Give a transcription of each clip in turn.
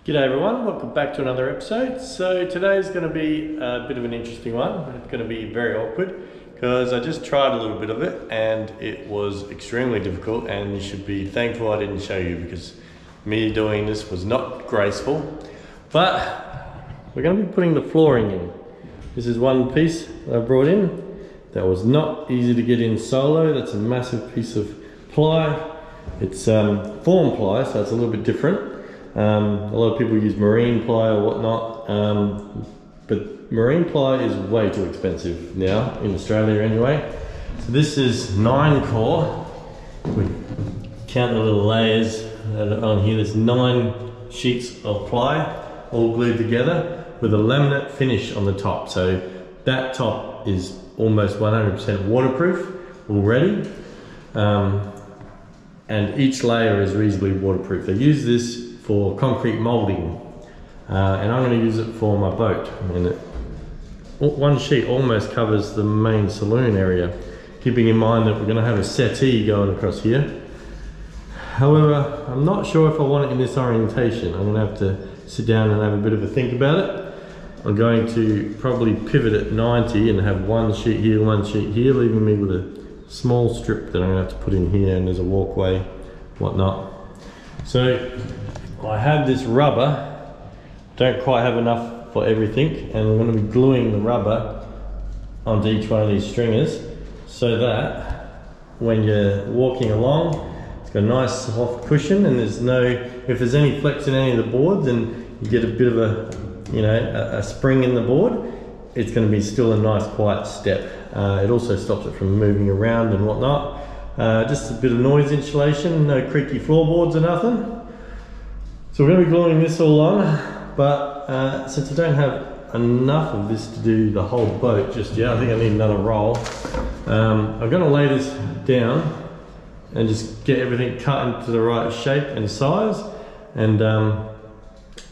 G'day everyone, welcome back to another episode. So today's going to be a bit of an interesting one. It's going to be very awkward because I just tried a little bit of it and it was extremely difficult, and you should be thankful I didn't show you because me doing this was not graceful. But we're going to be putting the flooring in. This is one piece that I brought in that was not easy to get in solo. That's a massive piece of ply. It's form ply, so it's a little bit different. A lot of people use marine ply or whatnot, but marine ply is way too expensive now in Australia anyway. So this is 9 core. We count the little layers that are on here. There's 9 sheets of ply all glued together with a laminate finish on the top. So that top is almost 100% waterproof already. And each layer is reasonably waterproof. They use this for concrete molding, and I'm going to use it for my boat. And one sheet almost covers the main saloon area, keeping in mind that we're going to have a settee going across here. However, I'm not sure if I want it in this orientation. I'm going to have to sit down and have a bit of a think about it. I'm going to probably pivot at 90 and have one sheet here, one sheet here, leaving me with a small strip that I'm going to have to put in here, and there's a walkway, whatnot. So I have this rubber, don't quite have enough for everything, and I'm going to be gluing the rubber onto each one of these stringers so that when you're walking along, it's got a nice soft cushion, and there's no, if there's any flex in any of the boards and you get a bit of a spring in the board, it's going to be still a nice quiet step. It also stops it from moving around and whatnot. Just a bit of noise insulation, no creaky floorboards or nothing. So we're going to be gluing this all on, but since I don't have enough of this to do the whole boat just yet, I think I need another roll. I'm going to lay this down and just get everything cut into the right shape and size, and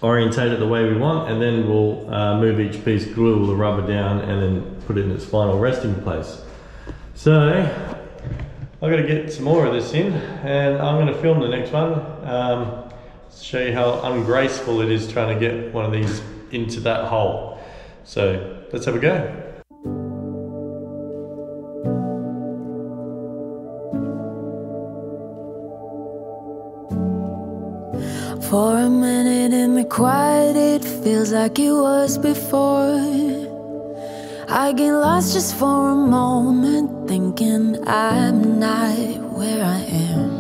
orientate it the way we want, and then we'll move each piece, glue the rubber down, and then put it in its final resting place. So I've got to get some more of this in, and I'm going to film the next one. Show you how ungraceful it is trying to get one of these into that hole. So let's have a go. For a minute in the quiet, it feels like it was before. I get lost just for a moment, thinking I'm not where I am.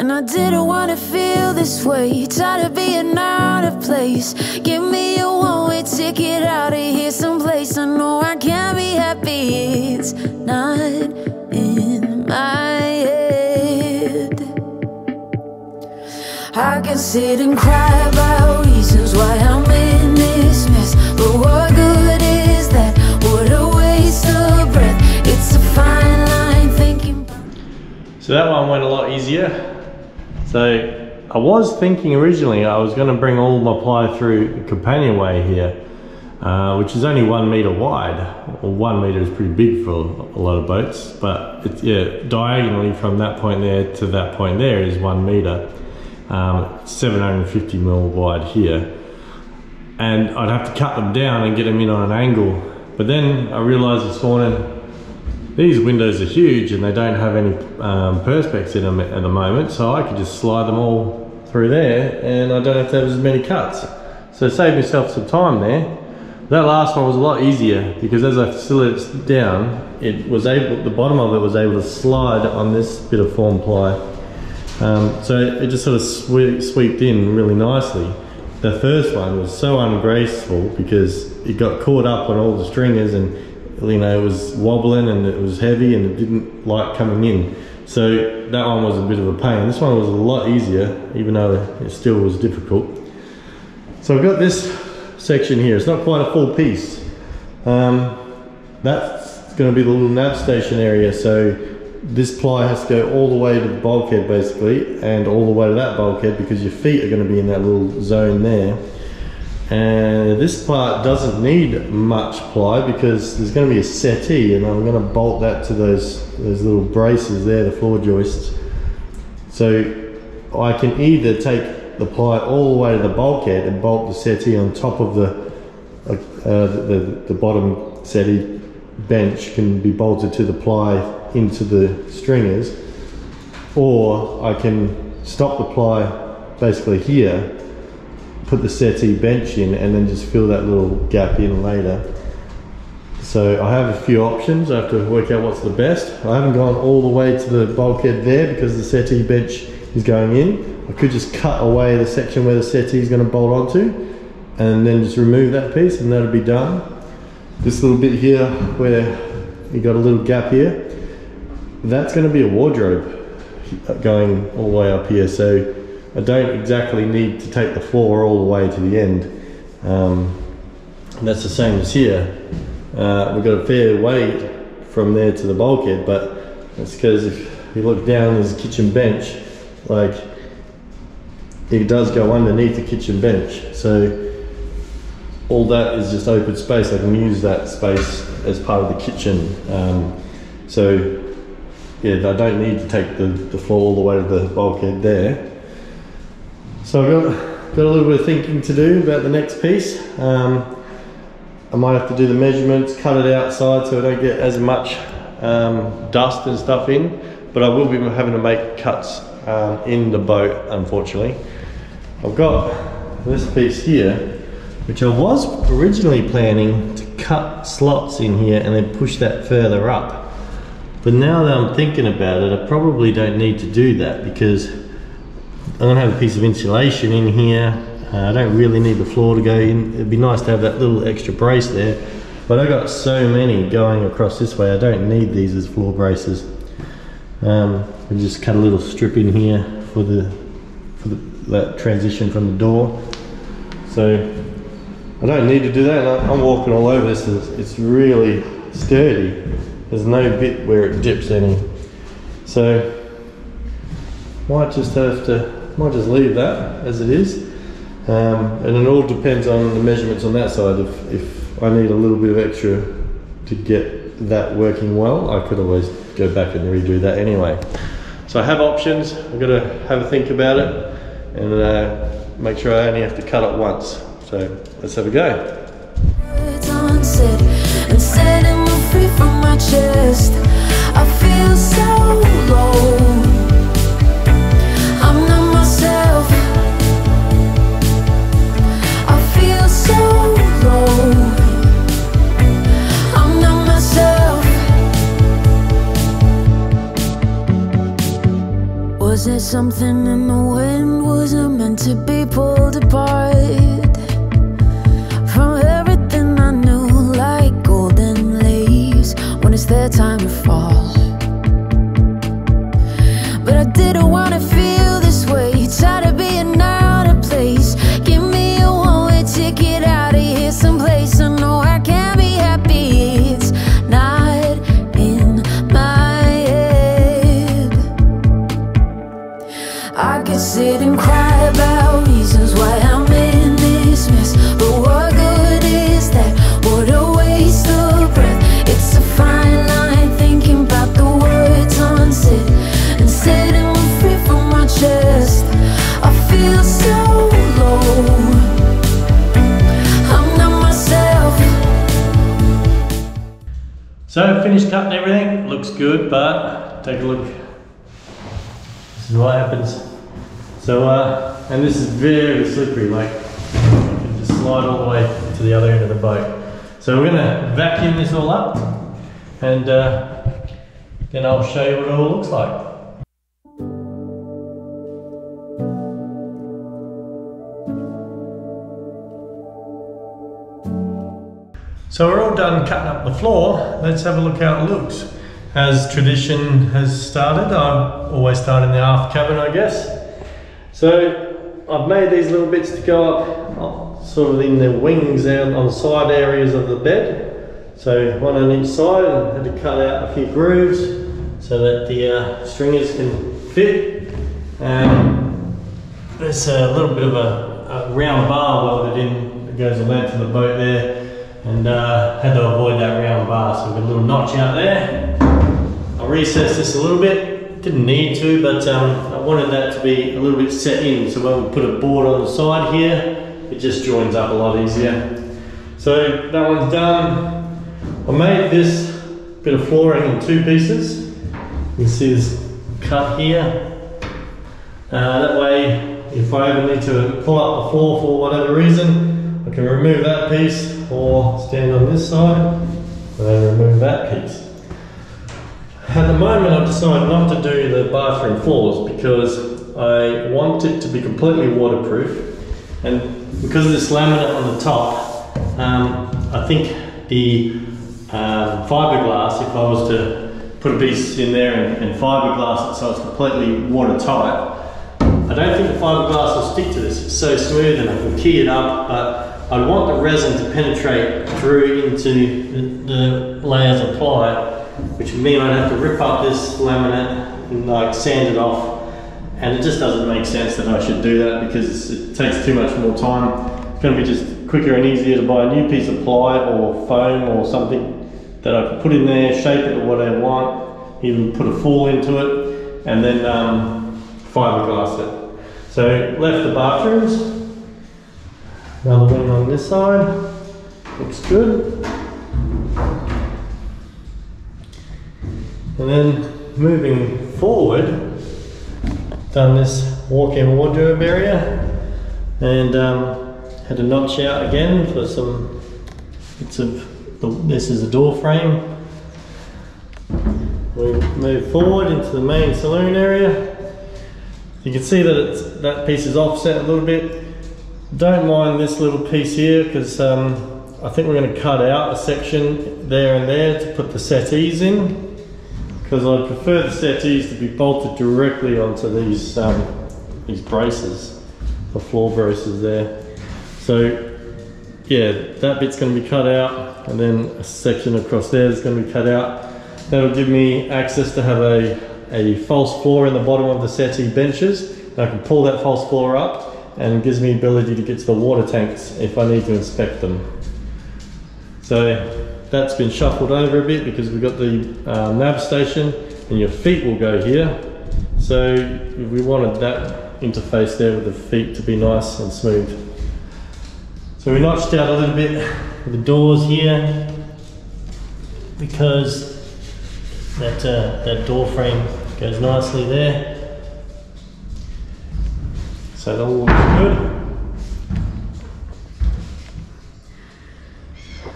And I didn't want to feel this way, tired of being out of place. Give me a one-way ticket out of here someplace. I know I can't be happy, it's not in my head. I can sit and cry about reasons why I'm in this mess, but what good is that? What a waste of breath. It's a fine line thinking. So that one went a lot easier. So I was thinking originally I was going to bring all my ply through the companionway here, which is only 1 meter wide. Well, 1 meter is pretty big for a lot of boats, but it's, yeah, diagonally from that point there to that point there is 1 meter. 750 mil wide here, and I'd have to cut them down and get them in on an angle. But then I realized this morning these windows are huge and they don't have any perspex in them at the moment, so I could just slide them all through there and I don't have to have as many cuts. So save myself some time there. That last one was a lot easier because as I slid it down, it was able, the bottom of it was able to slide on this bit of form ply. So it just sort of swept in really nicely. The first one was so ungraceful because it got caught up on all the stringers, and you know, it was wobbling and it was heavy and it didn't like coming in. So that one was a bit of a pain. This one was a lot easier, even though it still was difficult. So I've got this section here. It's not quite a full piece. That's going to be the little nav station area. So this ply has to go all the way to the bulkhead basically, and all the way to that bulkhead because your feet are going to be in that little zone there. And this part doesn't need much ply because there's going to be a settee, and I'm going to bolt that to those little braces there, the floor joists. So I can either take the ply all the way to the bulkhead and bolt the settee on top of the bottom settee bench can be bolted to the ply into the stringers, or I can stop the ply basically here, put the settee bench in, and then just fill that little gap in later. So I have a few options. I have to work out what's the best. I haven't gone all the way to the bulkhead there because the settee bench is going in. I could just cut away the section where the settee is going to bolt onto and then just remove that piece, and that'll be done. This little bit here where you got a little gap here, that's going to be a wardrobe going all the way up here, so I don't exactly need to take the floor all the way to the end. That's the same as here. We've got a fair way from there to the bulkhead, but that's because if you look down, there's a kitchen bench. Like, it does go underneath the kitchen bench, so all that is just open space. I can use that space as part of the kitchen. So yeah, I don't need to take the floor all the way to the bulkhead there. So I've got a little bit of thinking to do about the next piece. I might have to do the measurements, cut it outside so I don't get as much dust and stuff in, but I will be having to make cuts in the boat, unfortunately. I've got this piece here, which I was originally planning to cut slots in here and then push that further up. But now that I'm thinking about it, I probably don't need to do that because I'm gonna have a piece of insulation in here. I don't really need the floor to go in. It'd be nice to have that little extra brace there, but I got so many going across this way, I don't need these as floor braces. I'll just cut a little strip in here for that transition from the door. So I don't need to do that. I'm walking all over this. It's really sturdy. There's no bit where it dips any. So might just leave that as it is. And it all depends on the measurements on that side. If I need a little bit of extra to get that working well, I could always go back and redo that anyway. So I have options. I've got to have a think about it and make sure I only have to cut it once. So let's have a go. I feel so low. I'm not myself. I feel so low. I'm not myself. Was it something in the wind? Was it meant to be pulled apart from everything I knew, like golden leaves when it's their time to fall? But I didn't want to feel this way, tired of being out of place. Give me a one-way ticket out of here someplace I know I can be happy. It's not in my head. I could sit and cry about reasons why I'm in this mess, but what good is that? What a waste of breath. It's a fine line thinking about the words unsaid and setting me free from my chest. I feel so low. I'm not myself. So finished cutting everything, looks good, but take a look. This is what happens. So, and this is very slippery, like you can just slide all the way to the other end of the boat. So we're gonna vacuum this all up and then I'll show you what it all looks like. So we're all done cutting up the floor. Let's have a look how it looks. As tradition has started, I always start in the aft cabin, I guess. So I've made these little bits to go up sort of in the wings out on the side areas of the bed. So one on each side, and had to cut out a few grooves so that the stringers can fit. There's a little bit of a round bar welded in that goes the length of the boat there. And had to avoid that round bar, so we've got a little notch out there. I'll recess this a little bit didn't need to, but I wanted that to be a little bit set in, so when we put a board on the side here, it just joins up a lot easier. So that one's done. I made this bit of flooring in 2 pieces. You can see this cut here. That way, if I ever need to pull up the floor for whatever reason, I can remove that piece or stand on this side and then remove that piece. At the moment, I've decided not to do the bathroom floors because I want it to be completely waterproof, and because of this laminate on the top, I think the fiberglass, if I was to put a piece in there and fiberglass it so it's completely watertight, I don't think the fiberglass will stick to this. It's so smooth and I can key it up, but I want the resin to penetrate through into the layers of ply, which would mean I'd have to rip up this laminate and like sand it off, and it just doesn't make sense that I should do that because it takes too much more time. It's going to be just quicker and easier to buy a new piece of ply or foam or something that I can put in there, shape it to what I want, even put a fall into it, and then fiberglass it. So left the bathrooms, another one on this side, looks good. And then moving forward, done this walk-in wardrobe area, and had a notch out again for some bits of, this is a door frame. We move forward into the main saloon area. You can see that that piece is offset a little bit. Don't mind this little piece here because I think we're going to cut out a section there and there to put the settees in, because I prefer the settees to be bolted directly onto these braces, the floor braces there. So yeah, that bit's going to be cut out, and then a section across there is going to be cut out. That'll give me access to have a false floor in the bottom of the settee benches. I can pull that false floor up, and it gives me the ability to get to the water tanks if I need to inspect them. So that's been shuffled over a bit because we've got the nav station, and your feet will go here. So we wanted that interface there with the feet to be nice and smooth. So we notched out a little bit with the doors here because that door frame goes nicely there. So that all looks good.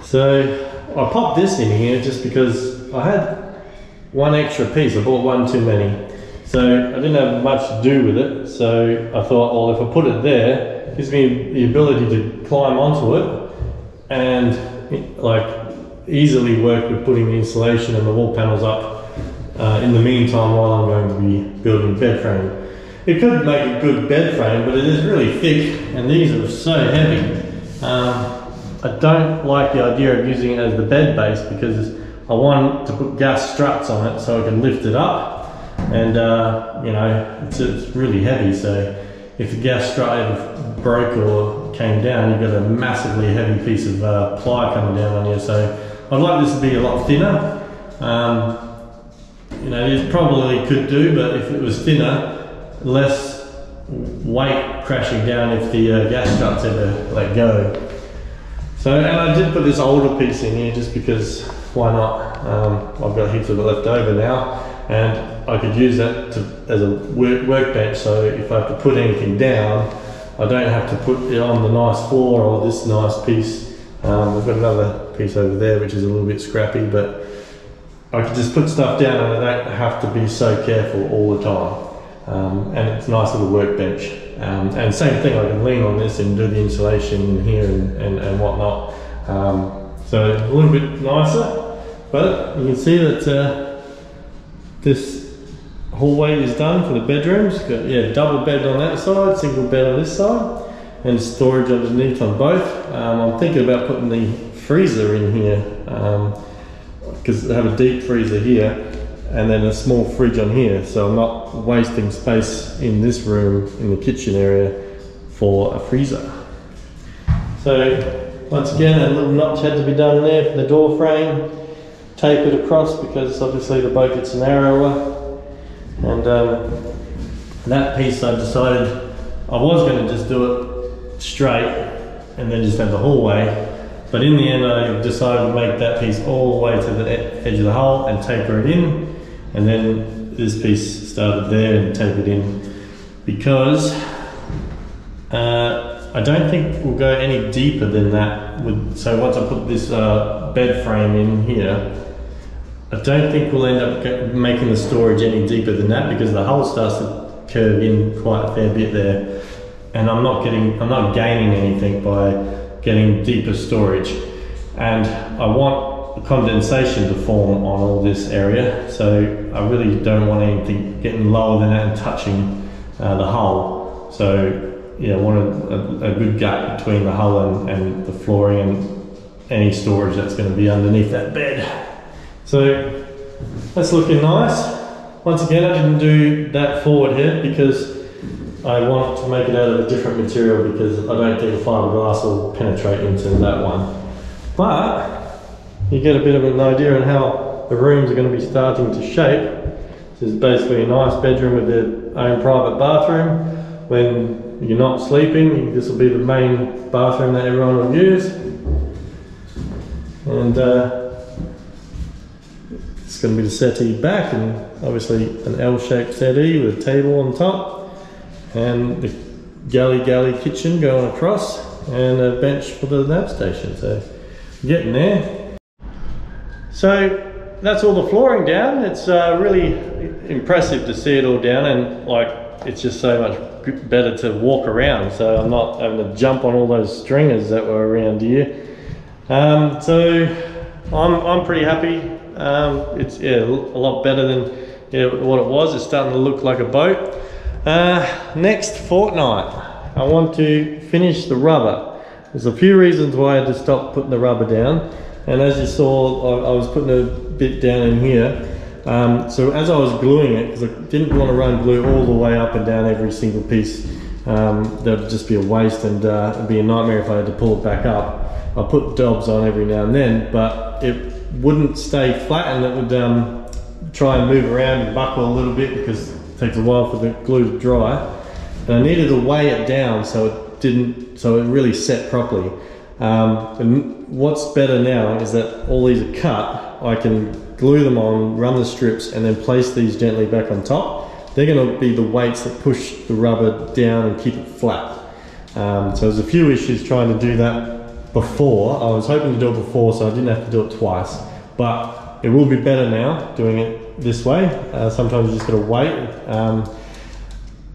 So I popped this in here just because I had one extra piece. I bought one too many. So I didn't have much to do with it. So I thought, well, if I put it there, it gives me the ability to climb onto it and like easily work with putting the insulation and the wall panels up in the meantime while I'm going to be building bed frame. It could make a good bed frame, but it is really thick and these are so heavy. I don't like the idea of using it as the bed base because I want to put gas struts on it so I can lift it up, and you know, it's really heavy, so if the gas strut ever broke or came down, you've got a massively heavy piece of ply coming down on you. So I'd like this to be a lot thinner. You know, it probably could do, but if it was thinner, less weight crashing down if the gas struts ever let go. So, and I did put this older piece in here just because, why not? I've got heaps of it left over now, and I could use that as a workbench, so if I have to put anything down, I don't have to put it on the nice floor or this nice piece. I've got another piece over there which is a little bit scrappy, but I can just put stuff down and I don't have to be so careful all the time. And it's a nice little workbench. And same thing, I can lean on this and do the insulation in here and whatnot. So a little bit nicer, but you can see that this hallway is done for the bedrooms. Got, yeah, double bed on that side, single bed on this side, and storage underneath on both. I'm thinking about putting the freezer in here because I have a deep freezer here and then a small fridge on here, so I'm not wasting space in this room in the kitchen area for a freezer. So once again, a little notch had to be done there for the door frame. Tape it across because obviously the boat gets narrower. And that piece I decided I was going to just do it straight and then just have the hallway, but in the end I decided to make that piece all the way to the edge of the hull and taper it in, and then this piece started there and tapered in, because I don't think we'll go any deeper than that. So once I put this bed frame in here, I don't think we'll end up making the storage any deeper than that, because the hull starts to curve in quite a fair bit there, and I'm not gaining anything by getting deeper storage. And I want the condensation to form on all this area, so I really don't want anything getting lower than that and touching the hull. So yeah, I want a good gap between the hull and the flooring and any storage that's going to be underneath that bed. So that's looking nice. Once again, I didn't do that forward head because I want to make it out of a different material, because I don't think the fiberglass will penetrate into that one. But you get a bit of an idea on how the rooms are going to be starting to shape. This is basically a nice bedroom with their own private bathroom. When you're not sleeping, this will be the main bathroom that everyone will use. And it's going to be the settee back, and obviously an L-shaped settee with a table on top, and the galley kitchen going across, and a bench for the nap station. So getting there. So that's all the flooring down. It's really impressive to see it all down, and like it's just so much better to walk around, so I'm not having to jump on all those stringers that were around here. So I'm pretty happy. It's a lot better than what it was. It's starting to look like a boat. Next fortnight, I want to finish the rubber. There's a few reasons why I had to stop putting the rubber down, and as you saw, I was putting a bit down in here. So as I was gluing it, because I didn't want to run glue all the way up and down every single piece, that would just be a waste, and it'd be a nightmare if I had to pull it back up. I put dobs on every now and then, but it wouldn't stay flat, and it would try and move around and buckle a little bit, because it takes a while for the glue to dry. And I needed to weigh it down so it really set properly. And what's better now is that all these are cut. I can glue them on, run the strips, and then place these gently back on top. They're going to be the weights that push the rubber down and keep it flat. So there's a few issues trying to do that before. I was hoping to do it before, so I didn't have to do it twice, but it will be better now doing it this way. Sometimes you just got to wait.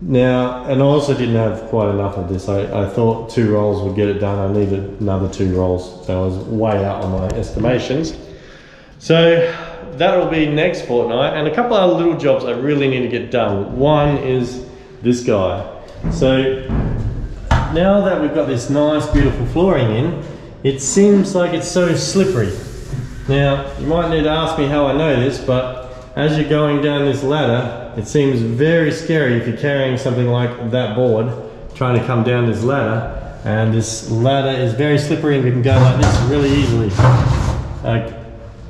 Now, and I also didn't have quite enough of this. I thought 2 rolls would get it done. I needed another 2 rolls, so I was way out on my estimations. So that'll be next fortnight, and a couple of little jobs I really need to get done. One is this guy. So now that we've got this nice beautiful flooring in, it seems like it's so slippery. Now, you might need to ask me how I know this, but as you're going down this ladder, it seems very scary if you're carrying something like that board, trying to come down this ladder, and this ladder is very slippery and we can go like this really easily.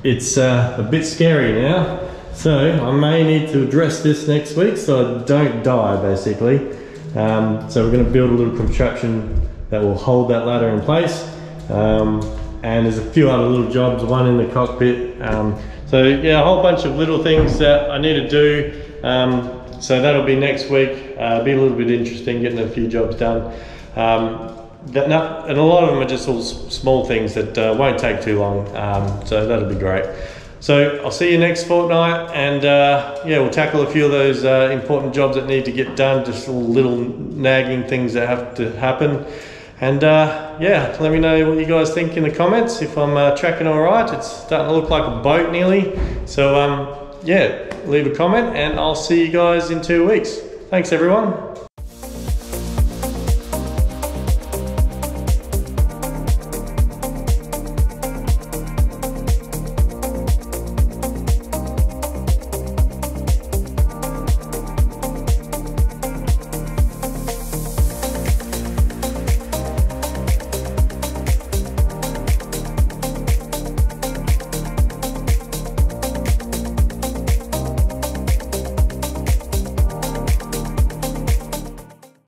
It's a bit scary now, so I may need to address this next week so I don't die, basically. So we're going to build a little contraption that will hold that ladder in place, and there's a few other little jobs, one in the cockpit. So yeah, a whole bunch of little things that I need to do. So that'll be next week. Be a little bit interesting getting a few jobs done. And a lot of them are just all small things that won't take too long. So that'll be great. So I'll see you next fortnight, and yeah, we'll tackle a few of those important jobs that need to get done, just little nagging things that have to happen. And yeah, let me know what you guys think in the comments, if I'm tracking all right. It's starting to look like a boat nearly. So yeah, leave a comment, and I'll see you guys in 2 weeks. Thanks everyone.